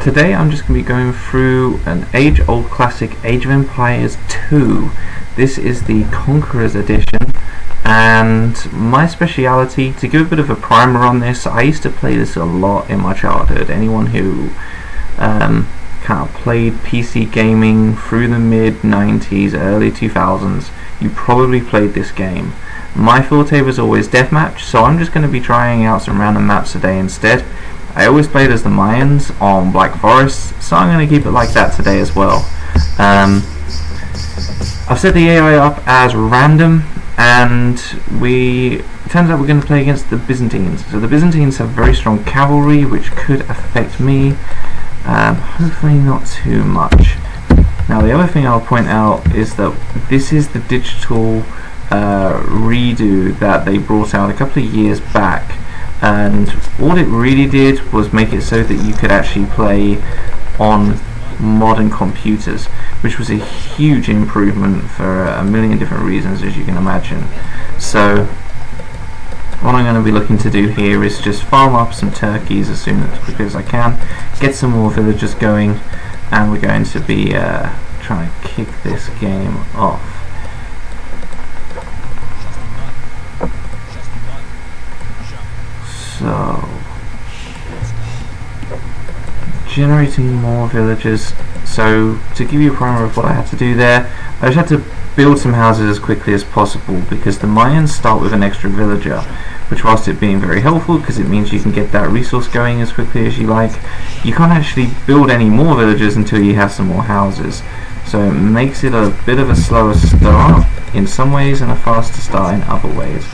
Today I'm just going to be going through an age-old classic, Age of Empires 2. This is the Conqueror's Edition, and my speciality, to give a bit of a primer on this, I used to play this a lot in my childhood. Anyone who kind of played PC gaming through the mid-90s, early 2000s, you probably played this game. My forte was always deathmatch, so I'm just going to be trying out some random maps today instead. I always played as the Mayans on Black Forest, so I'm going to keep it like that today as well. I've set the AI up as random, and it turns out we're going to play against the Byzantines. So the Byzantines have very strong cavalry, which could affect me, hopefully not too much. Now the other thing I'll point out is that this is the digital redo that they brought out a couple of years back. And all it really did was make it so that you could actually play on modern computers, which was a huge improvement for a million different reasons, as you can imagine. So what I'm going to be looking to do here is just farm up some turkeys as quickly as I can, get some more villagers going, and we're going to be trying to kick this game off. So, generating more villagers. So, to give you a primer of what I had to do there, I just had to build some houses as quickly as possible, because the Mayans start with an extra villager, which, whilst it being very helpful because it means you can get that resource going as quickly as you like, you can't actually build any more villagers until you have some more houses. So it makes it a bit of a slower start in some ways and a faster start in other ways.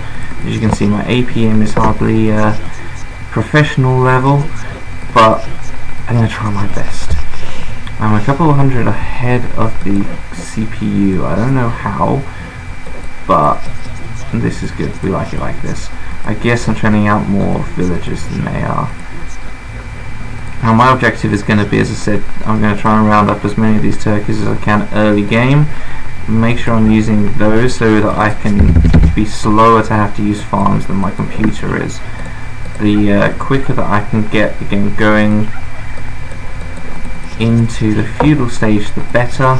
As you can see, my APM is hardly professional level, but I'm going to try my best. I'm a couple of hundred ahead of the CPU. I don't know how, but this is good. We like it like this. I guess I'm turning out more villagers than they are. Now my objective is going to be, as I said, I'm going to try and round up as many of these turkeys as I can early game. Make sure I'm using those so that I can be slower to have to use farms than my computer is. The quicker that I can get the game going into the feudal stage, the better.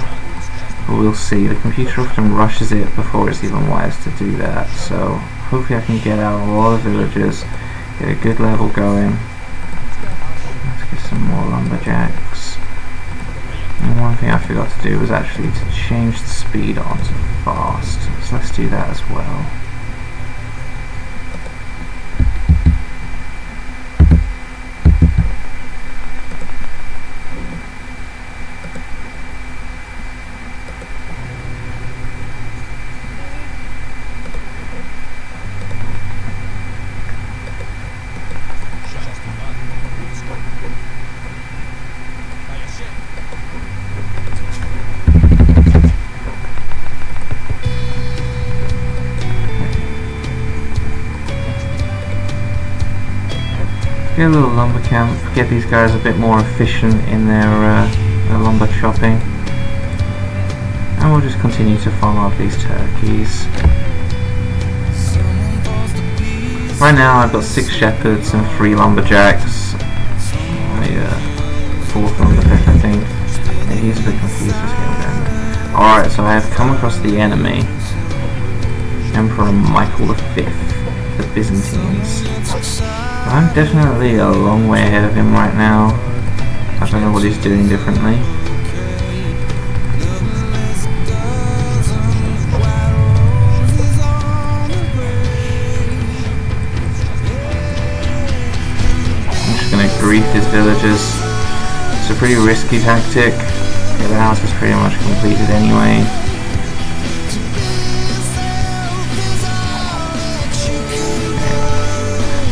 But we'll see. The computer often rushes it before it's even wise to do that. So hopefully I can get out a lot of villagers, get a good level going. Let's get some more lumberjacks. And one thing I forgot to do was actually to change the speed on to fast. So let's do that as well. Get a little lumber camp, get these guys a bit more efficient in their lumber chopping, and we'll just continue to farm up these turkeys. Right now I've got 6 shepherds and 3 lumberjacks. Fourth lumberjack, I think. Yeah, he's a bit confused what's going on. Alright, so I have come across the enemy, Emperor Michael V, the Byzantines. I'm definitely a long way ahead of him right now. I don't know what he's doing differently. I'm just going to grief his villagers. It's a pretty risky tactic. Yeah, the house is pretty much completed anyway.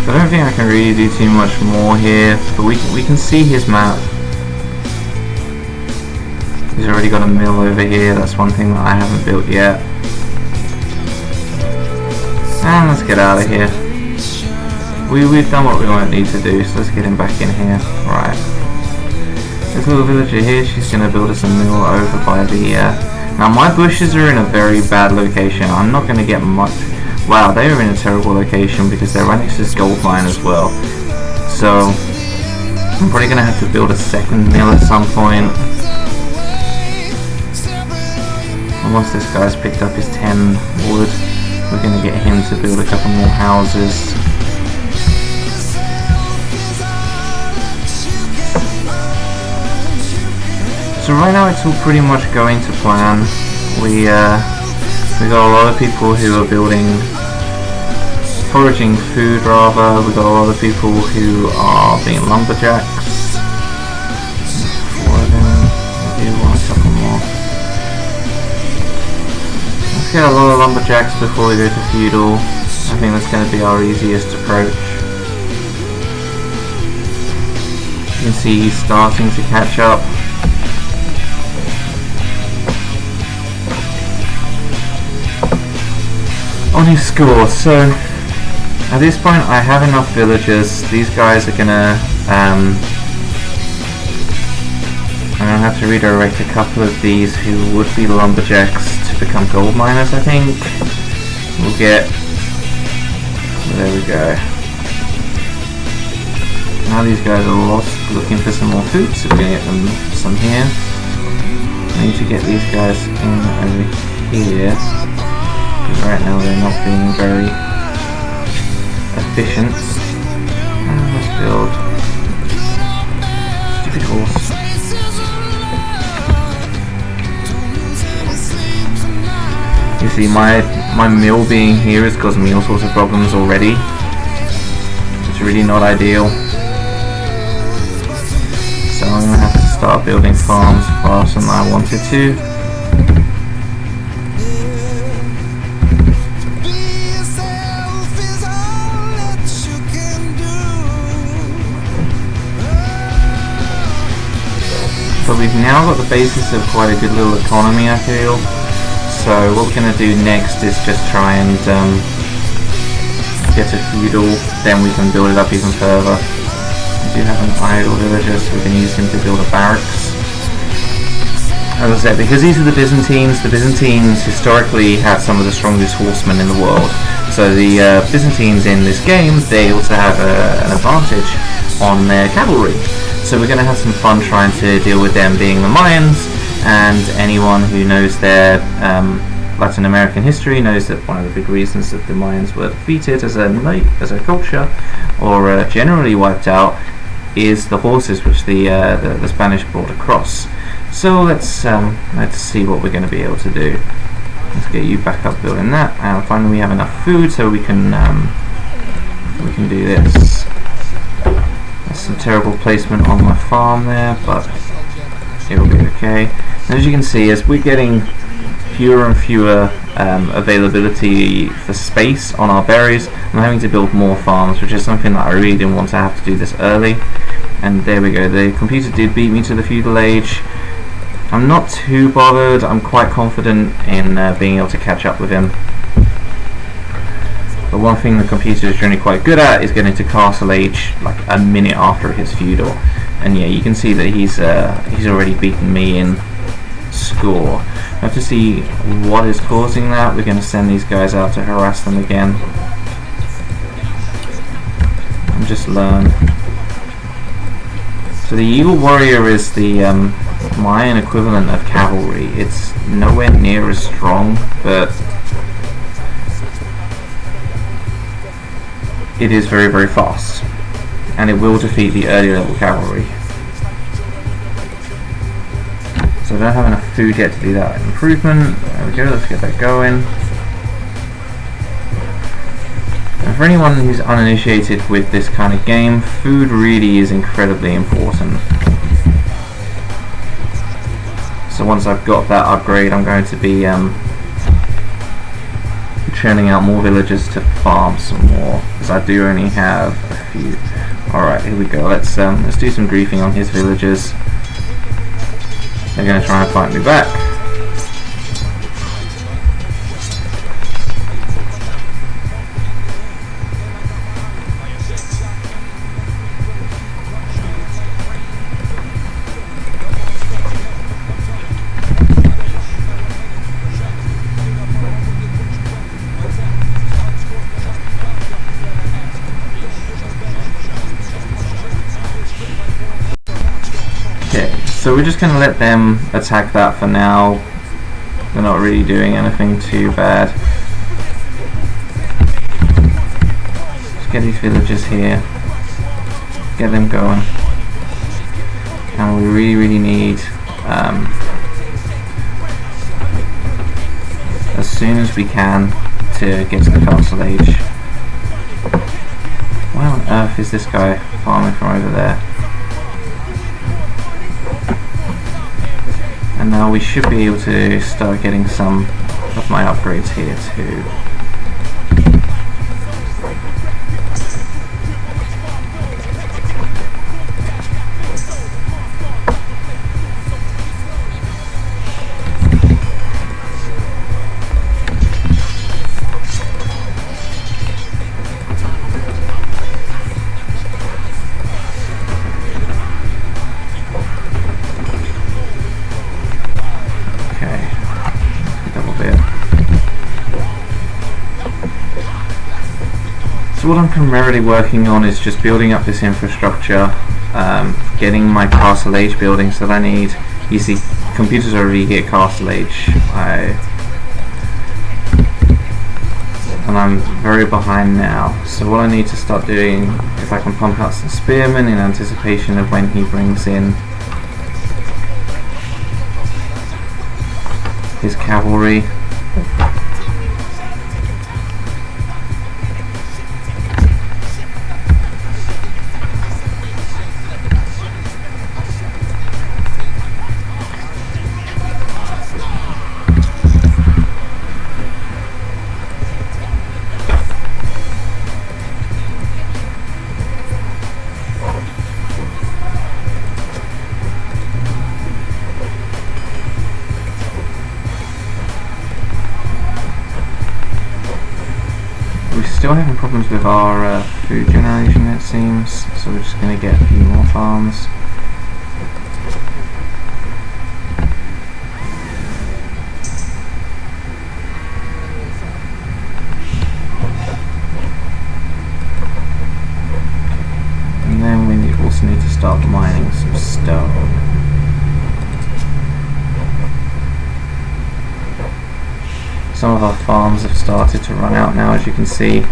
I don't think I can really do too much more here, but we can see his map. He's already got a mill over here. That's one thing that I haven't built yet. And let's get out of here. We've done what we won't need to do, so let's get him back in here. Right. This little villager here, she's going to build us a mill over by the... Now my bushes are in a very bad location. I'm not going to get much... Wow, they are in a terrible location because they're right next to this gold mine as well. So I'm probably going to have to build a second mill at some point. And once this guy's picked up his 10 wood, we're going to get him to build a couple more houses. So right now it's all pretty much going to plan. We got a lot of people who are foraging food rather. We got a lot of people who are being lumberjacks. 4 of them. We do want a couple more. Let's get a lot of lumberjacks before we go to feudal. I think that's going to be our easiest approach. You can see he's starting to catch up. On his score, so at this point I have enough villagers. These guys are gonna I'm gonna have to redirect a couple of these who would be lumberjacks to become gold miners, I think. We'll get, there we go. Now these guys are lost, looking for some more food, so we're gonna get them some here. I need to get these guys in over here. Right now they're not being very efficient. Let's build stupid horse. You see my mill being here has caused me all sorts of problems already. It's really not ideal. So I'm going to have to start building farms faster than I wanted to. But we've now got the basis of quite a good little economy, I feel. So what we're going to do next is just try and get a feudal, then we can build it up even further. We do have an idle villager, so we can use him to build a barracks. As I said, because these are the Byzantines historically have some of the strongest horsemen in the world. So the Byzantines in this game, they also have an advantage on their cavalry. So we're going to have some fun trying to deal with them being the Mayans, and anyone who knows their Latin American history knows that one of the big reasons that the Mayans were defeated as a culture, or generally wiped out, is the horses which the Spanish brought across. So let's see what we're going to be able to do. Let's get you back up building that, and finally we have enough food so we can do this. Some terrible placement on my farm there, but it will be okay. And as you can see, as we're getting fewer and fewer availability for space on our berries, I'm having to build more farms, which is something that I really didn't want to have to do this early. And there we go, the computer did beat me to the feudal age. I'm not too bothered. I'm quite confident in being able to catch up with him. But one thing the computer is generally quite good at is getting to castle age like a minute after his feudal. And yeah, you can see that he's already beaten me in score. I have to see what is causing that. We're going to send these guys out to harass them again. And just learn. So the Eagle Warrior is the Mayan equivalent of cavalry. It's nowhere near as strong, but it is very, very fast, and it will defeat the earlier level cavalry. So I don't have enough food yet to do that improvement. There we go, let's get that going. And for anyone who's uninitiated with this kind of game, food really is incredibly important. So once I've got that upgrade, I'm going to be churning out more villagers to farm some more, because I do only have a few. Alright, here we go. Let's do some griefing on his villagers. They're going to try and fight me back. Okay, so we're just going to let them attack that for now. They're not really doing anything too bad. Let's get these villagers here. Get them going. And we really need, as soon as we can, to get to the castle age. Why on earth is this guy farming from over there? And now we should be able to start getting some of my upgrades here too. So what I'm primarily working on is just building up this infrastructure, getting my castle age buildings that I need. You see, computers already hit castle age, and I'm very behind now. So what I need to start doing is I can pump out some spearmen in anticipation of when he brings in his cavalry. Still having problems with our food generation, it seems, so we're just going to get a few more farms. And then we also need to start mining some stone. Some of our farms have started to run out now, as you can see.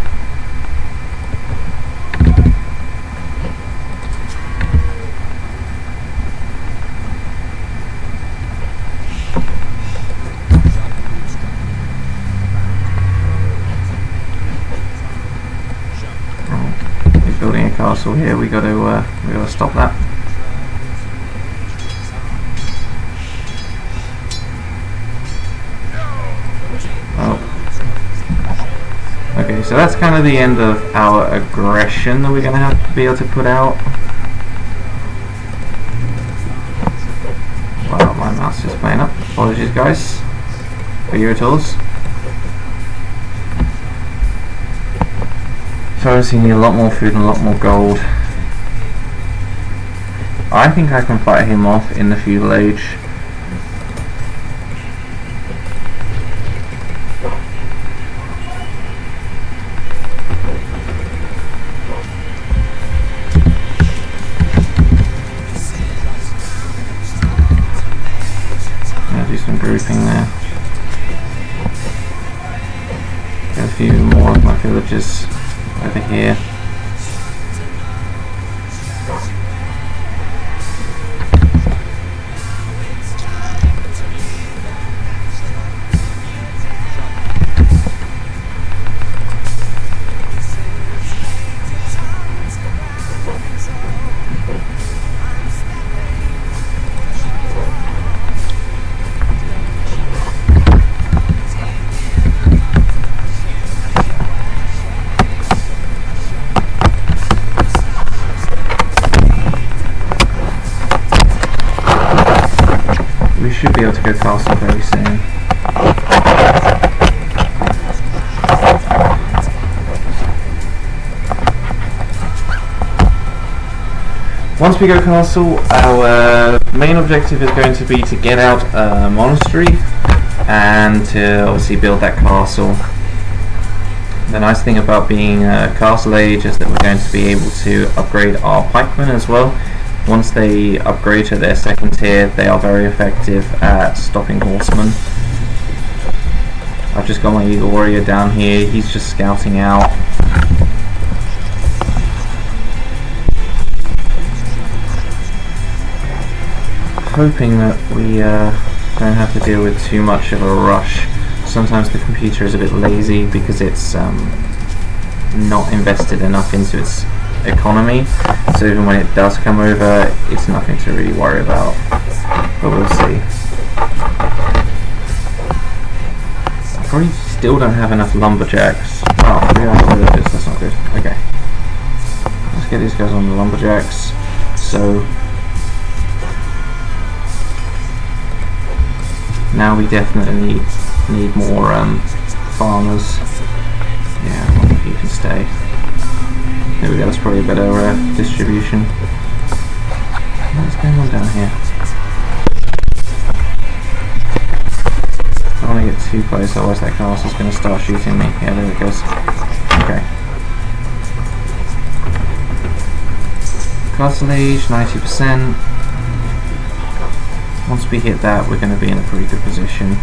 He's building a castle here. We got to stop that. Okay, so that's kind of the end of our aggression that we're going to have to be able to put out. Wow, my mouse is playing up. Apologies, guys, for your tools. So obviously need a lot more food and a lot more gold. I think I can fight him off in the feudal age. Grouping there. Get a few more of my villagers over here. Should be able to go castle very soon. Once we go castle, our main objective is going to be to get out a monastery and to obviously build that castle. The nice thing about being castle age is that we're going to be able to upgrade our pikemen as well, once they upgrade to their second tier, they are very effective at stopping horsemen. I've just got my Eagle Warrior down here, he's just scouting out. Hoping that we don't have to deal with too much of a rush. Sometimes the computer is a bit lazy because it's not invested enough into its economy, so even when it does come over, it's nothing to really worry about, but we'll see. I probably still don't have enough lumberjacks. Oh, 3 hours villagers, that's not good. Okay, let's get these guys on the lumberjacks. So now we definitely need more farmers. Yeah, I wonder if you can stay. There we go, that's probably a better distribution. What's going on down here? I don't want to get too close, otherwise that castle's going to start shooting me. Yeah, there it goes. Okay. Castle age, 90%. Once we hit that, we're going to be in a pretty good position.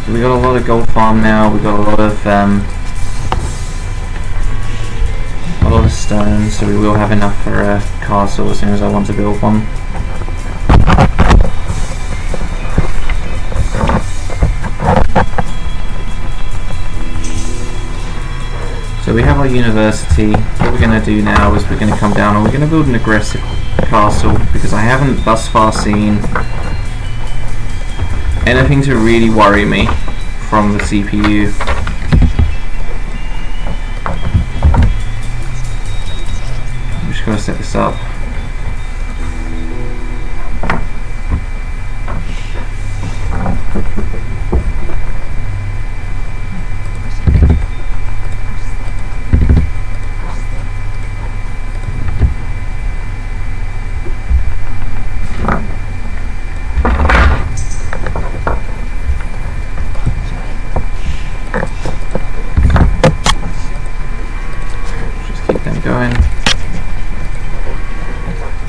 We got a lot of gold farm now. We got a lot of stone, so we will have enough for a castle as soon as I want to build one. So we have our university. What we're going to do now is we're going to come down and we're going to build an aggressive castle, because I haven't thus far seen anything to really worry me from the CPU. I'm just going to set this up.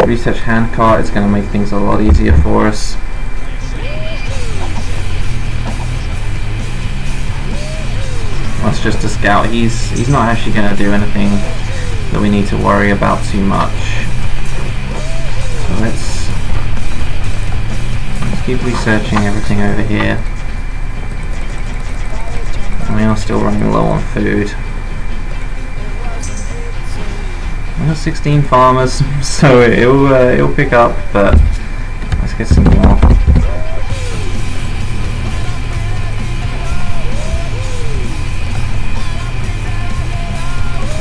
Research handcart is going to make things a lot easier for us. That's just a scout. He's not actually going to do anything that we need to worry about too much. So let's keep researching everything over here. And we are still running low on food. We got 16 farmers, so it'll pick up, but let's get some more.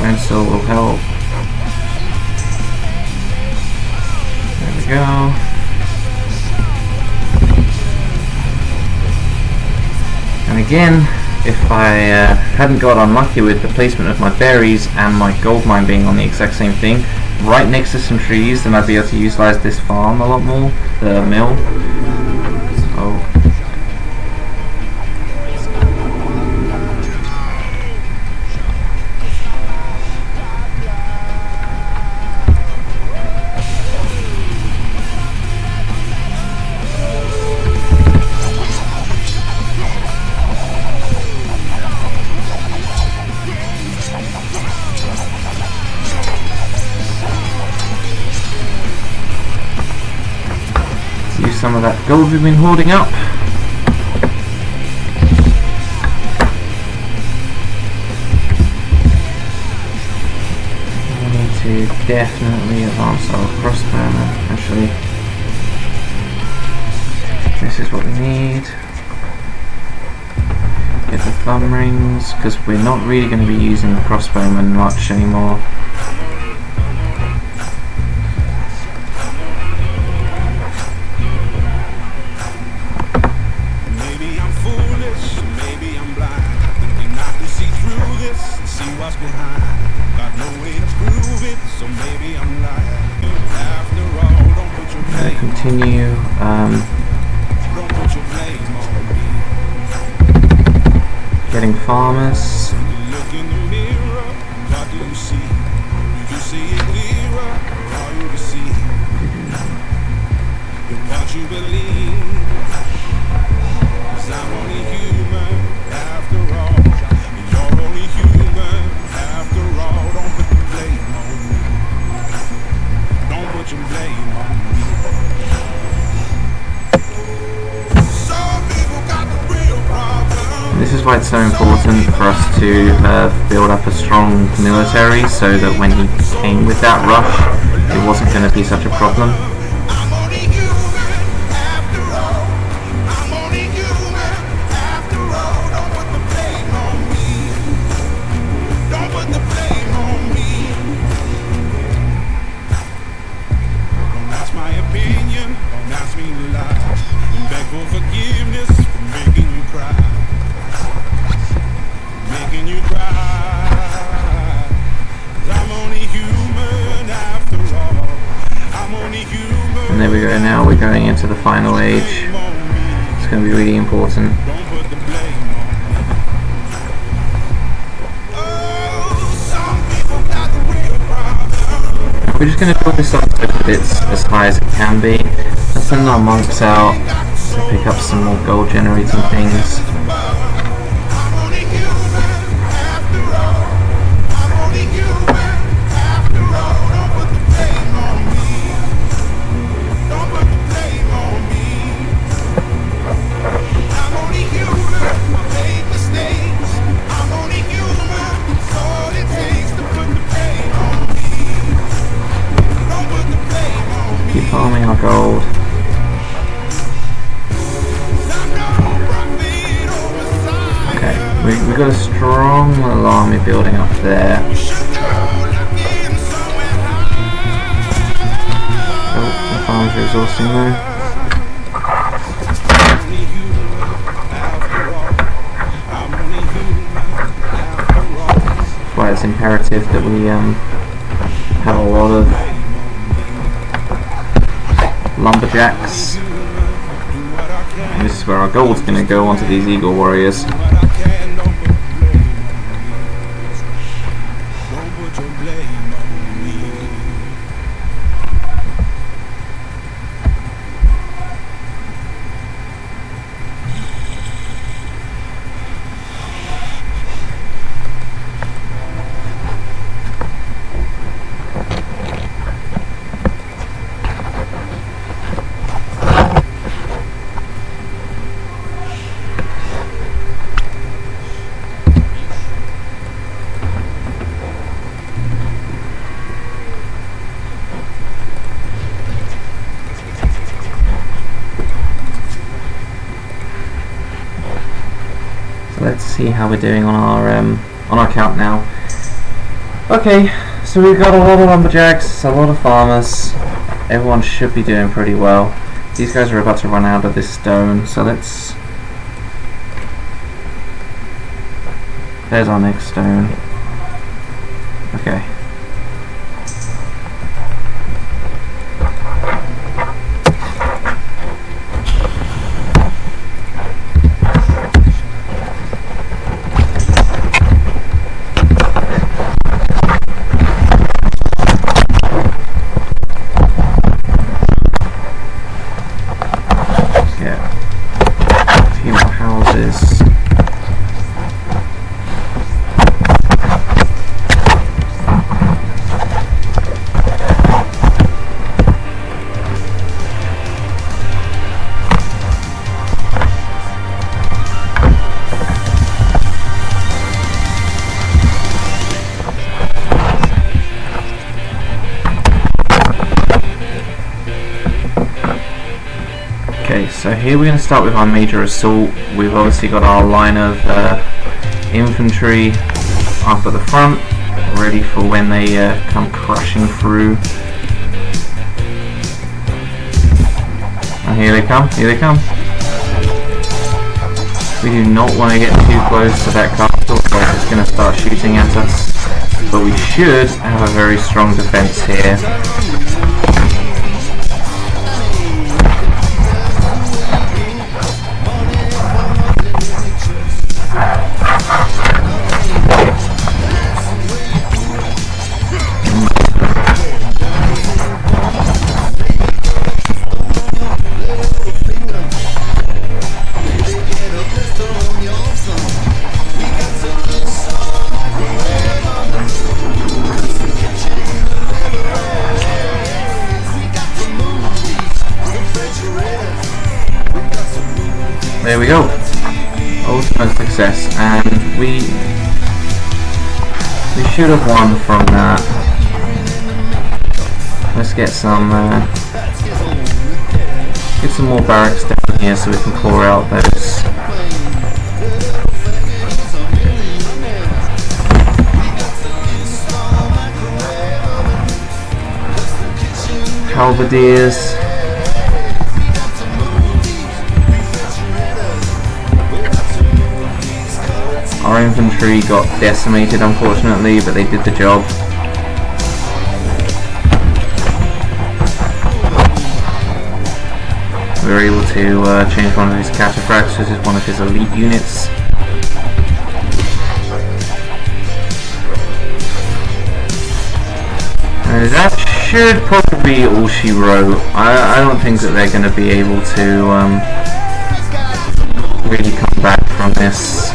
Rancil will help. There we go. And again, if I hadn't got unlucky with the placement of my berries and my gold mine being on the exact same thing, right next to some trees, then I'd be able to utilize this farm a lot more, the mill. So some of that gold we've been hoarding up. We need to definitely advance our crossbowmen. Actually, this is what we need. Get the thumb rings, because we're not really going to be using the crossbowmen much anymore. Behind, got no way to prove it. continue getting farmers. This is why it's so important for us to build up a strong military, so that when he came with that rush, it wasn't going to be such a problem. And there we go, now we're going into the final age. It's going to be really important. We're just going to build this up so that it's as high as it can be. Let's send our monks out to pick up some more gold generating things. Farming our gold. Okay, we've got a strong little army building up there. Oh, the farms are exhausting though. That's why it's imperative that we have a lot of lumberjacks. And this is where our gold's going to go onto these eagle warriors. Let's see how we're doing on our count now. Okay, so we've got a lot of lumberjacks, a lot of farmers. Everyone should be doing pretty well. These guys are about to run out of this stone, so let's... There's our next stone. Okay. So here we're going to start with our major assault. We've obviously got our line of infantry up at the front, ready for when they come crushing through. And here they come, here they come. We do not want to get too close to that castle, otherwise it's going to start shooting at us. But we should have a very strong defense here. There we go. Ultimate success, and we should have won from that. Let's get some more barracks down here so we can pour out those. Halberdiers. Our infantry got decimated unfortunately, but they did the job. We were able to change one of his cataphracts. This is one of his elite units. That should probably be all she wrote. I don't think that they're going to be able to really come back from this.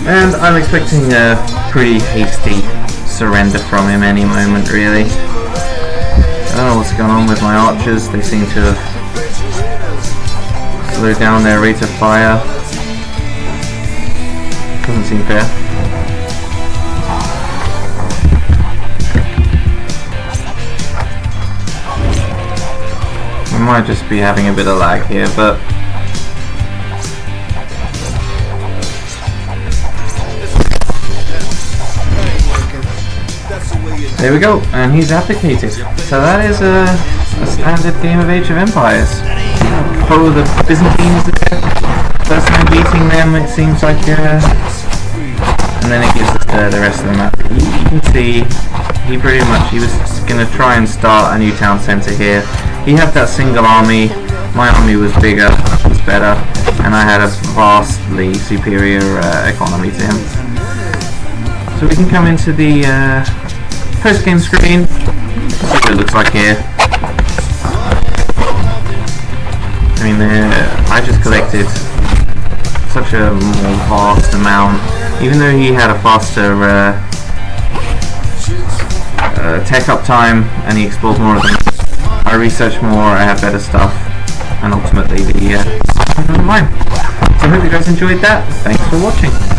And I'm expecting a pretty hasty surrender from him any moment, really. I don't know what's going on with my archers. They seem to have slowed down their rate of fire. Doesn't seem fair. I might just be having a bit of lag here, but there we go, and he's abdicated. So that is a standard game of Age of Empires. Oh, the Byzantines there. First time beating them, it seems like, and then it gives us the rest of the map. You can see he was going to try and start a new town centre here. He had that single army. My army was bigger, was better, and I had a vastly superior economy to him. So we can come into the post-game screen, see what it looks like here. I mean, I just collected such a more vast amount. Even though he had a faster tech up time and he explored more of them, I researched more, I had better stuff, and ultimately the mine. So I hope you guys enjoyed that. Thanks for watching.